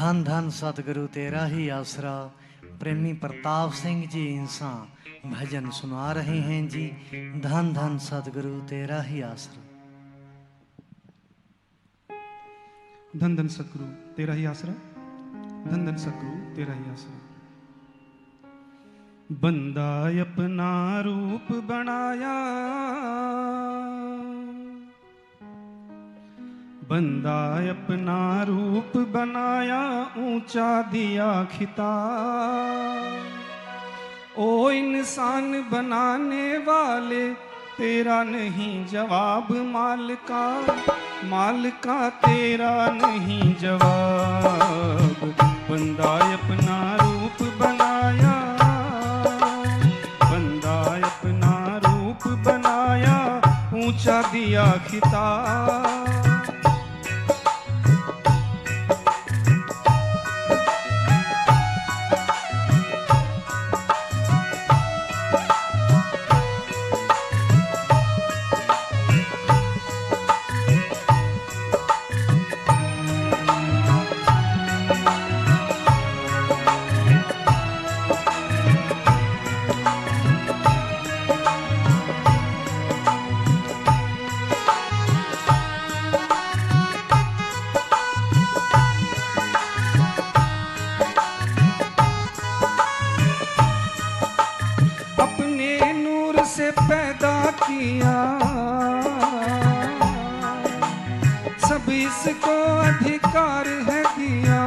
धन धन सतगुरु तेरा ही आसरा। प्रेमी प्रताप सिंह जी इंसा भजन सुना रहे हैं जी। धन धन सतगुरु तेरा ही आसरा। धन धन सतगुरु तेरा ही आसरा, धन धन सतगुरु तेरा ही आसरा। बंदा अपना रूप बनाया, बंदा अपना रूप बनाया, ऊंचा दिया खिताब। ओ इंसान बनाने वाले तेरा नहीं जवाब माल का तेरा नहीं जवाब। बंदा अपना रूप बनाया, बंदा अपना रूप बनाया, ऊंचा दिया खिताब। पैदा किया सब इसको अधिकार है दिया।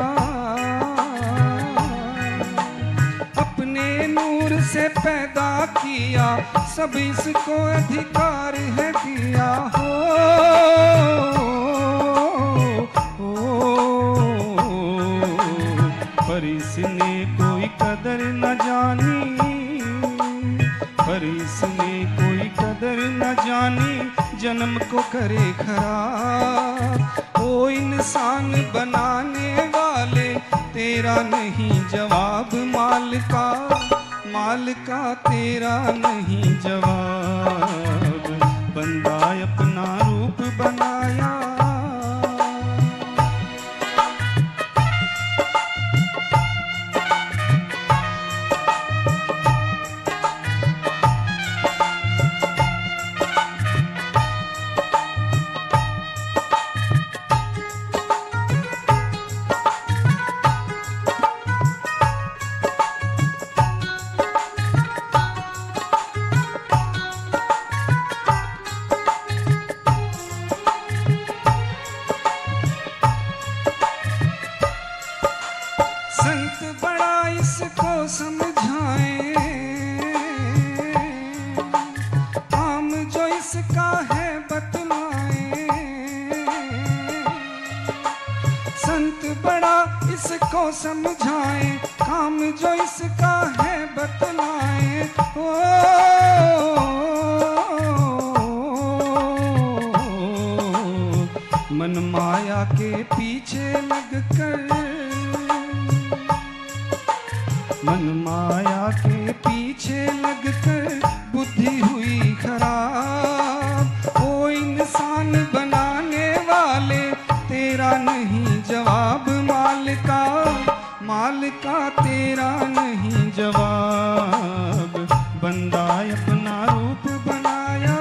अपने नूर से पैदा किया सब इसको अधिकार है दिया। पर इसने कोई कदर न जानी, पर इसने कोई कदर न जानी, जन्म को करे खराब। ओ इंसान बनाने वाले तेरा नहीं जवाब माल का तेरा नहीं जवाब। बंदा अपना रूप बनाया, इसको समझाए काम जो इसका है बतलाए। संत बड़ा इसको समझाए काम जो इसका है बतलाए। मन माया के पीछे लगकर, मन माया के पीछे लगकर बुद्धि हुई खराब। ओ इंसान बनाने वाले तेरा नहीं जवाब माल का तेरा नहीं जवाब। बंदा अपना रूप बनाया,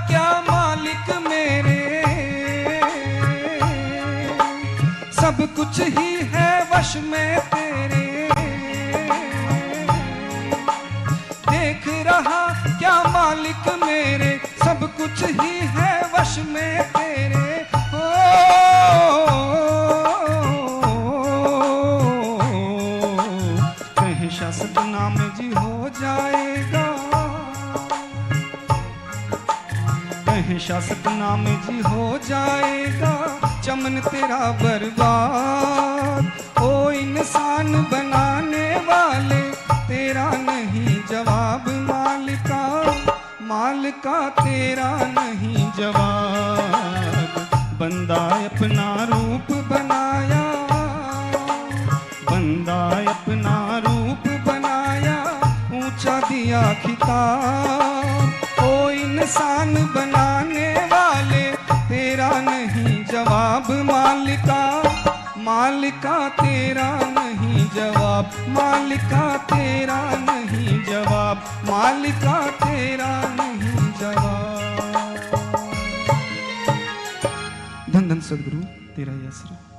क्या मालिक मेरे सब कुछ ही है वश में तेरे। देख रहा क्या मालिक मेरे सब कुछ ही है वश में तेरे। कहीं शासक नाम जी हो जाएगा, हमेशा सतनाम जी हो जाएगा चमन तेरा बर्बाद। ओ इंसान बनाने वाले तेरा नहीं जवाब, मालिका मालिका तेरा नहीं जवाब। बंदा अपना रूप बनाया, बंदा अपना रूप बनाया, ऊंचा दिया खिताब। ओ इंसान बनाने वाले तेरा नहीं जवाब, मालिका मालिका तेरा नहीं जवाब, मालिका तेरा नहीं जवाब, मालिका तेरा नहीं जवाब। धन धन सदगुरु तेरा ही आसरा।